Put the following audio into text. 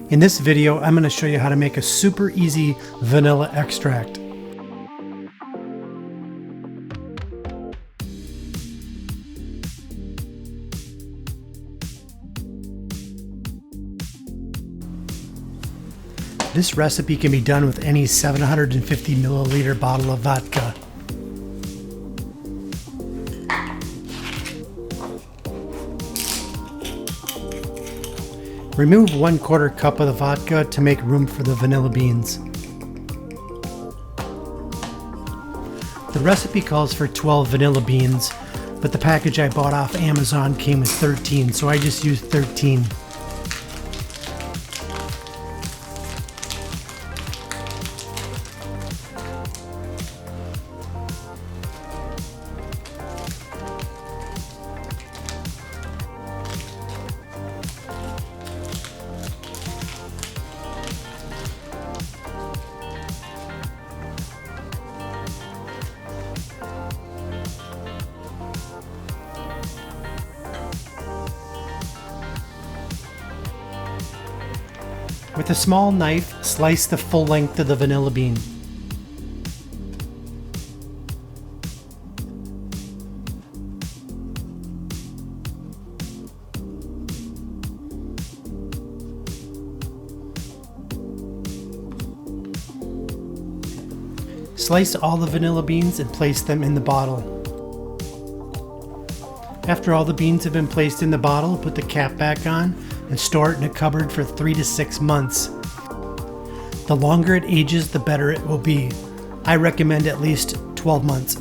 In this video, I'm going to show you how to make a super easy vanilla extract. This recipe can be done with any 750 milliliter bottle of vodka. Remove 1/4 cup of the vodka to make room for the vanilla beans. The recipe calls for 12 vanilla beans, but the package I bought off Amazon came with 13, so I just used 13. With a small knife, slice the full length of the vanilla bean. Slice all the vanilla beans and place them in the bottle. After all the beans have been placed in the bottle, put the cap back on and store it in a cupboard for 3 to 6 months. The longer it ages, the better it will be. I recommend at least 12 months.